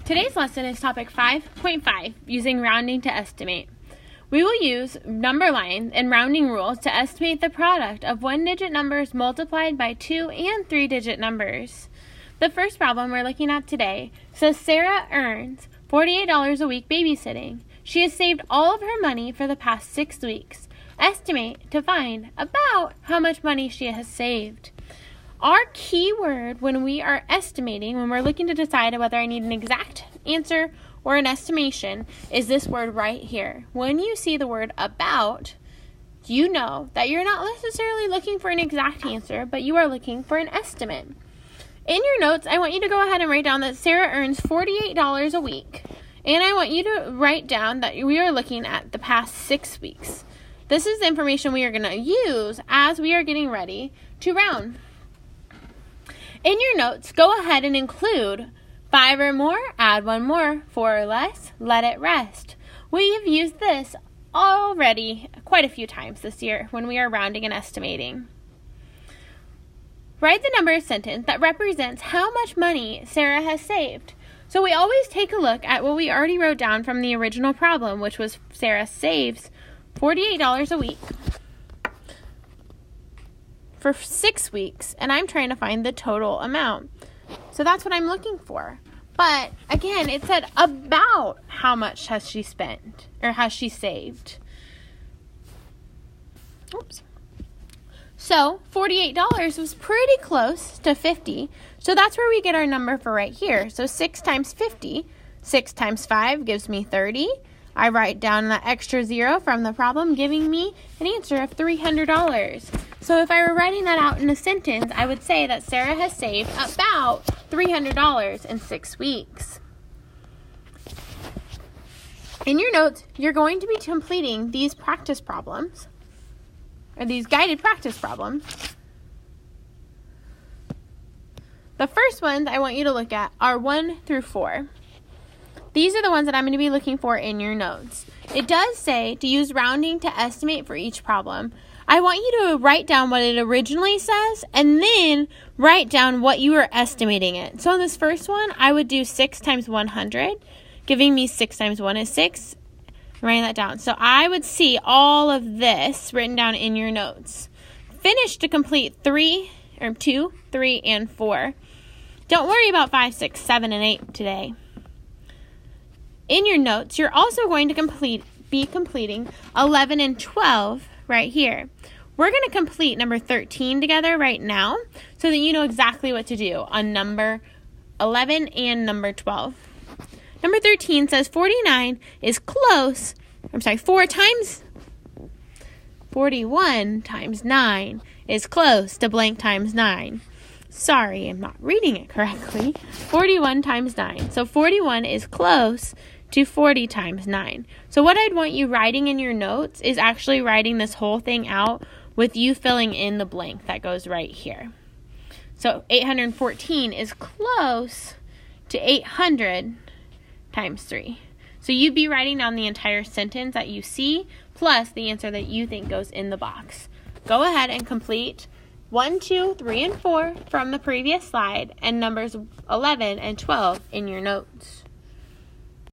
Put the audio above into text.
Today's lesson is topic 5.5, using rounding to estimate. We will use number lines and rounding rules to estimate the product of one-digit numbers multiplied by two- and three-digit numbers. The first problem we're looking at today says Sarah earns $48 a week babysitting. She has saved all of her money for the past 6 weeks. Estimate to find about how much money she has saved. Our key word when we are estimating, when we're looking to decide whether I need an exact answer or an estimation, is this word right here. When you see the word about, you know that you're not necessarily looking for an exact answer, but you are looking for an estimate. In your notes, I want you to go ahead and write down that Sarah earns $48 a week. And I want you to write down that we are looking at the past 6 weeks. This is the information we are going to use as we are getting ready to round. In your notes, go ahead and include 5 or more, add 1 more, 4 or less, let it rest. We have used this already quite a few times this year when we are rounding and estimating. Write the number sentence that represents how much money Sarah has saved. So we always take a look at what we already wrote down from the original problem, which was Sarah saves $48 a week for 6 weeks, and I'm trying to find the total amount. So that's what I'm looking for. But again, it said about how much has she spent or has she saved. Oops. So $48 was pretty close to 50. So that's where we get our number for right here. So 6 times 50, 6 times 5 gives me 30. I write down that extra 0 from the problem, giving me an answer of $300. So if I were writing that out in a sentence, I would say that Sarah has saved about $300 in 6 weeks. In your notes, you're going to be completing these practice problems, or these guided practice problems. The first ones I want you to look at are 1 through 4. These are the ones that I'm going to be looking for in your notes. It does say to use rounding to estimate for each problem. I want you to write down what it originally says and then write down what you are estimating it. So on this first one, I would do 6 times 100, giving me 6 times 1 is 6. Writing that down. So I would see all of this written down in your notes. Finish to complete 2, 3, and 4. Don't worry about 5, 6, 7, and 8 today. In your notes, you're also going to be completing 11 and 12 right here. We're going to complete number 13 together right now so that you know exactly what to do on number 11 and number 12. Number 13 says 41 times 9 is close to blank times 9. Sorry, I'm not reading it correctly. 41 times 9. So 41 is close to 40 times 9. So what I'd want you writing in your notes is actually writing this whole thing out with you filling in the blank that goes right here. So 814 is close to 800 times 3. So you'd be writing down the entire sentence that you see plus the answer that you think goes in the box. Go ahead and complete 1, 2, 3, and 4 from the previous slide and numbers 11 and 12 in your notes.